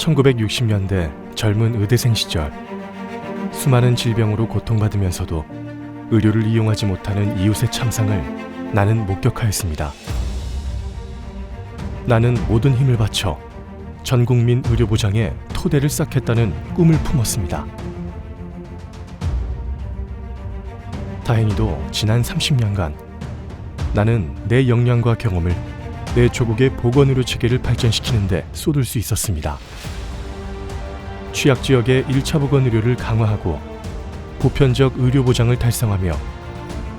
1960년대 젊은 의대생 시절 수많은 질병으로 고통받으면서도 의료를 이용하지 못하는 이웃의 참상을 나는 목격하였습니다. 나는 모든 힘을 바쳐 전국민 의료보장에 토대를 쌓겠다는 꿈을 품었습니다. 다행히도 지난 30년간 나는 내 역량과 경험을 내 조국의 보건의료 체계를 발전시키는 데 쏟을 수 있었습니다. 취약지역의 1차 보건의료를 강화하고 보편적 의료보장을 달성하며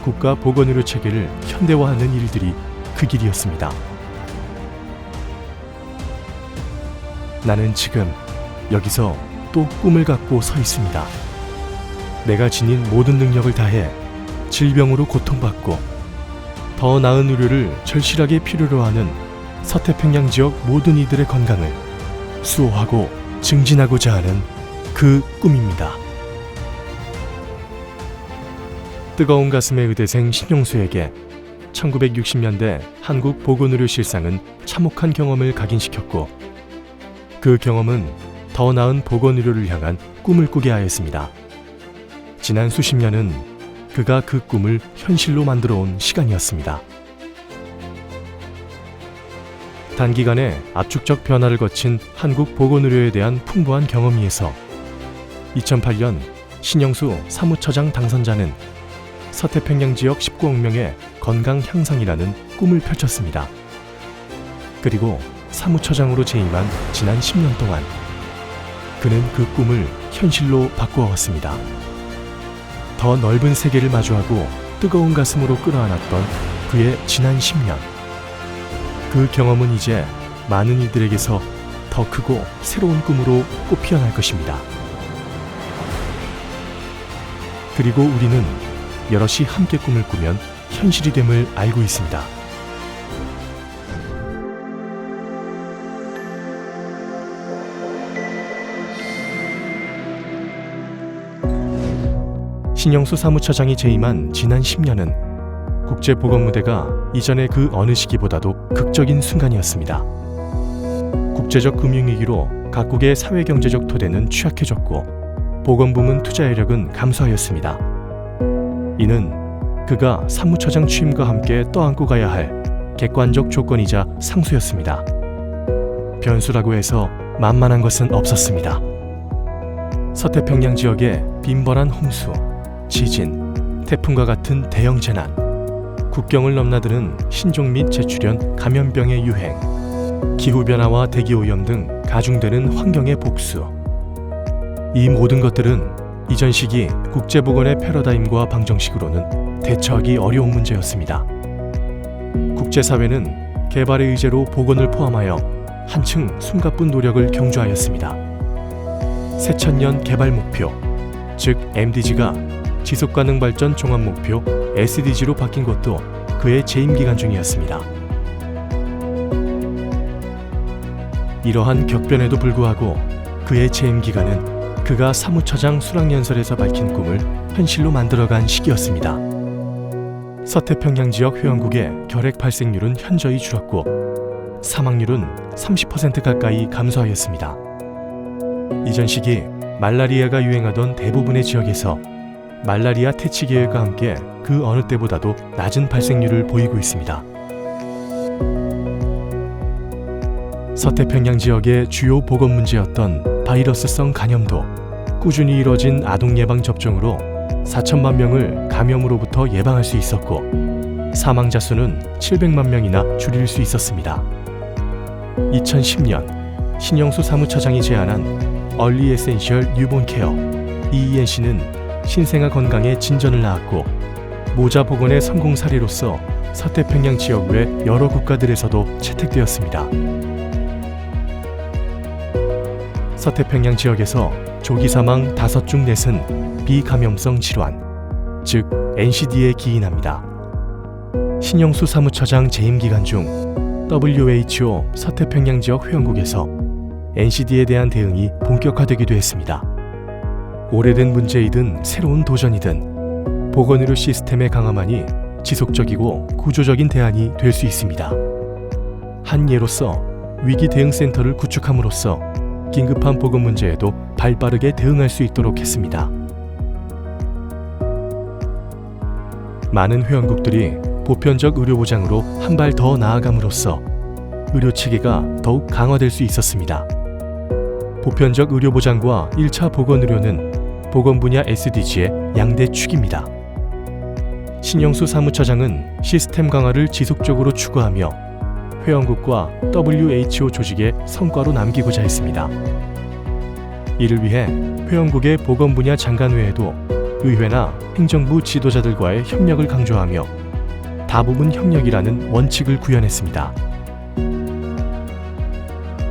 국가 보건의료 체계를 현대화하는 일들이 그 길이었습니다. 나는 지금 여기서 또 꿈을 갖고 서 있습니다. 내가 지닌 모든 능력을 다해 질병으로 고통받고 더 나은 의료를 절실하게 필요로 하는 서태평양 지역 모든 이들의 건강을 수호하고 증진하고자 하는 그 꿈입니다. 뜨거운 가슴의 의대생 신용수에게 1960년대 한국 보건의료 실상은 참혹한 경험을 각인시켰고 그 경험은 더 나은 보건의료를 향한 꿈을 꾸게 하였습니다. 지난 수십 년은 그가 그 꿈을 현실로 만들어 온 시간이었습니다. 단기간에 압축적 변화를 거친 한국 보건의료에 대한 풍부한 경험이에서 2008년 신영수 사무처장 당선자는 서태평양 지역 19억 명의 건강 향상이라는 꿈을 펼쳤습니다. 그리고 사무처장으로 재임한 지난 10년 동안 그는 그 꿈을 현실로 바꾸어왔습니다. 더 넓은 세계를 마주하고 뜨거운 가슴으로 끌어안았던 그의 지난 10년. 그 경험은 이제 많은 이들에게서 더 크고 새로운 꿈으로 꽃피어날 것입니다. 그리고 우리는 여럿이 함께 꿈을 꾸면 현실이 됨을 알고 있습니다. 신영수 사무처장이 재임한 지난 10년은 국제보건무대가 이전의 그 어느 시기보다도 극적인 순간이었습니다. 국제적 금융위기로 각국의 사회경제적 토대는 취약해졌고 보건부문 투자 여력은 감소하였습니다. 이는 그가 사무처장 취임과 함께 떠안고 가야 할 객관적 조건이자 상수였습니다. 변수라고 해서 만만한 것은 없었습니다. 서태평양 지역의 빈번한 홍수, 지진, 태풍과 같은 대형 재난, 국경을 넘나드는 신종 및 재출현 감염병의 유행, 기후변화와 대기오염 등 가중되는 환경의 복수. 이 모든 것들은 이전 시기 국제보건의 패러다임과 방정식으로는 대처하기 어려운 문제였습니다. 국제사회는 개발의 의제로 보건을 포함하여 한층 숨가쁜 노력을 경주하였습니다. 새천년 개발 목표, 즉 MDG가 지속가능발전 종합목표 SDG로 바뀐 것도 그의 재임 기간 중이었습니다. 이러한 격변에도 불구하고 그의 재임 기간은 그가 사무처장 수락연설에서 밝힌 꿈을 현실로 만들어간 시기였습니다. 서태평양 지역 회원국의 결핵 발생률은 현저히 줄었고 사망률은 30% 가까이 감소하였습니다. 이전 시기 말라리아가 유행하던 대부분의 지역에서 말라리아 퇴치 계획과 함께 그 어느 때보다도 낮은 발생률을 보이고 있습니다. 서태평양 지역의 주요 보건 문제였던 바이러스성 간염도 꾸준히 이뤄진 아동 예방 접종으로 4천만 명을 감염으로부터 예방할 수 있었고 사망자 수는 700만 명이나 줄일 수 있었습니다. 2010년 신영수 사무처장이 제안한 Early Essential Newborn Care EENC는 신생아 건강에 진전을 낳았고 모자 복원의 성공 사례로서 서태평양 지역 외 여러 국가들에서도 채택되었습니다. 서태평양 지역에서 조기 사망 5 중 4은 비감염성 질환, 즉 NCD에 기인합니다. 신영수 사무처장 재임 기간 중 WHO 서태평양 지역 회원국에서 NCD에 대한 대응이 본격화되기도 했습니다. 오래된 문제이든 새로운 도전이든 보건의료 시스템의 강화만이 지속적이고 구조적인 대안이 될 수 있습니다. 한 예로서 위기 대응 센터를 구축함으로써 긴급한 보건 문제에도 발빠르게 대응할 수 있도록 했습니다. 많은 회원국들이 보편적 의료 보장으로 한 발 더 나아감으로써 의료 체계가 더욱 강화될 수 있었습니다. 보편적 의료 보장과 1차 보건 의료는 보건 분야 SDG의 양대 축입니다. 신영수 사무처장은 시스템 강화를 지속적으로 추구하며 회원국과 WHO 조직의 성과로 남기고자 했습니다. 이를 위해 회원국의 보건 분야 장관회에도 의회나 행정부 지도자들과의 협력을 강조하며 다부분 협력이라는 원칙을 구현했습니다.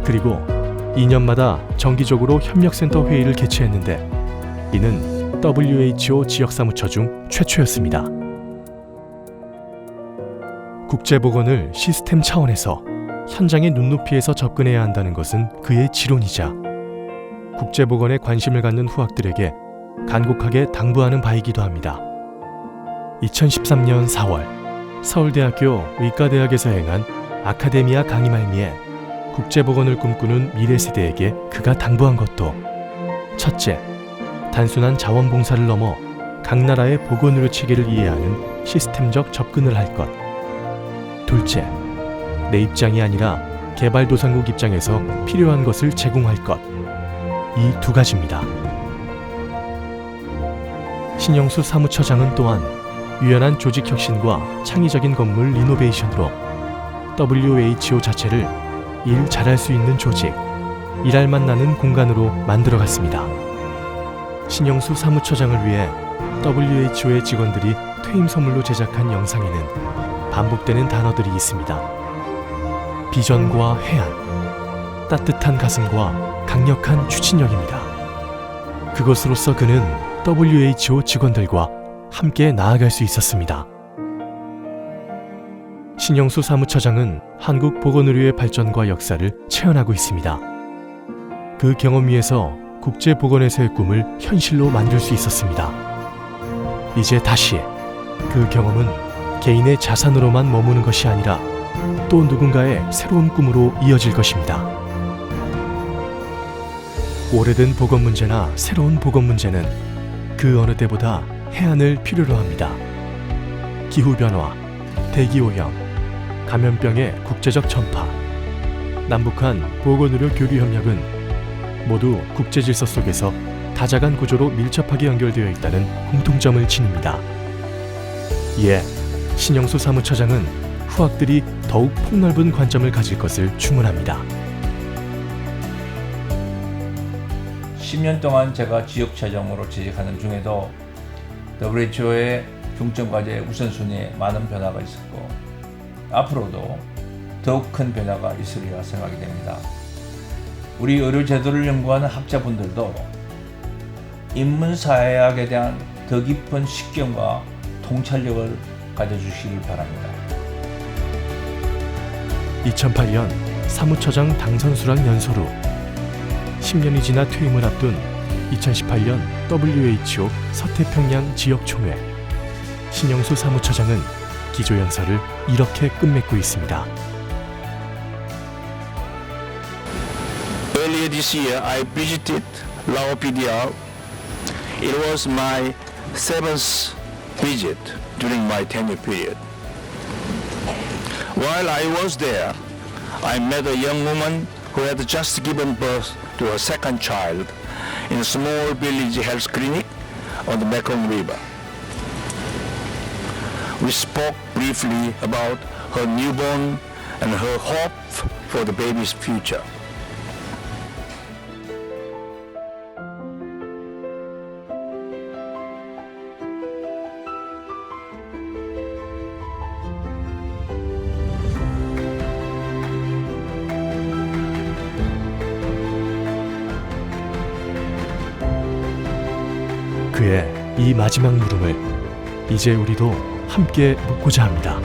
그리고 2년마다 정기적으로 협력센터 회의를 개최했는데 이는 WHO 지역사무처 중 최초였습니다. 국제보건을 시스템 차원에서 현장의 눈높이에서 접근해야 한다는 것은 그의 지론이자 국제보건에 관심을 갖는 후학들에게 간곡하게 당부하는 바이기도 합니다. 2013년 4월 서울대학교 의과대학에서 행한 아카데미아 강의 말미에 국제보건을 꿈꾸는 미래 세대에게 그가 당부한 것도 첫째, 단순한 자원봉사를 넘어 각 나라의 보건의료 체계를 이해하는 시스템적 접근을 할 것. 둘째, 내 입장이 아니라 개발도상국 입장에서 필요한 것을 제공할 것. 이 두 가지입니다. 신영수 사무처장은 또한 유연한 조직 혁신과 창의적인 건물 리노베이션으로 WHO 자체를 일 잘할 수 있는 조직, 일할 맛 나는 공간으로 만들어갔습니다. 신영수 사무처장을 위해 WHO의 직원들이 퇴임 선물로 제작한 영상에는 반복되는 단어들이 있습니다. 비전과 해안, 따뜻한 가슴과 강력한 추진력입니다. 그것으로서 그는 WHO 직원들과 함께 나아갈 수 있었습니다. 신영수 사무처장은 한국 보건의료의 발전과 역사를 체험하고 있습니다. 그 경험 위에서 국제보건에서의 꿈을 현실로 만들 수 있었습니다. 이제 다시 그 경험은 개인의 자산으로만 머무는 것이 아니라 또 누군가의 새로운 꿈으로 이어질 것입니다. 오래된 보건 문제나 새로운 보건 문제는 그 어느 때보다 해안을 필요로 합니다. 기후변화, 대기오염, 감염병의 국제적 전파, 남북한 보건의료 교류 협력은 모두 국제질서 속에서 다자간 구조로 밀접하게 연결되어 있다는 공통점을 지닙니다. 이에 신영수 사무처장은 후학들이 더욱 폭넓은 관점을 가질 것을 주문합니다. 10년 동안 제가 지역처장으로 재직하는 중에도 WHO의 중점과제 우선순위에 많은 변화가 있었고 앞으로도 더욱 큰 변화가 있으리라 생각이 됩니다. 우리 의료제도를 연구하는 학자분들도 인문사회학에 대한 더 깊은 식견과 통찰력을 가져주시길 바랍니다. 2008년 사무처장 당선 수락 연설 후 10년이 지나 퇴임을 앞둔 2018년 WHO 서태평양 지역총회, 신영수 사무처장은 기조연설을 이렇게 끝맺고 있습니다. Earlier this year, I visited Lao PDR. It was my 7th visit during my tenure period. While I was there, I met a young woman who had just given birth to her second child in a small village health clinic on the Mekong River. We spoke briefly about her newborn and her hope for the baby's future. 그의 이 마지막 물음을 이제 우리도 함께 묻고자 합니다.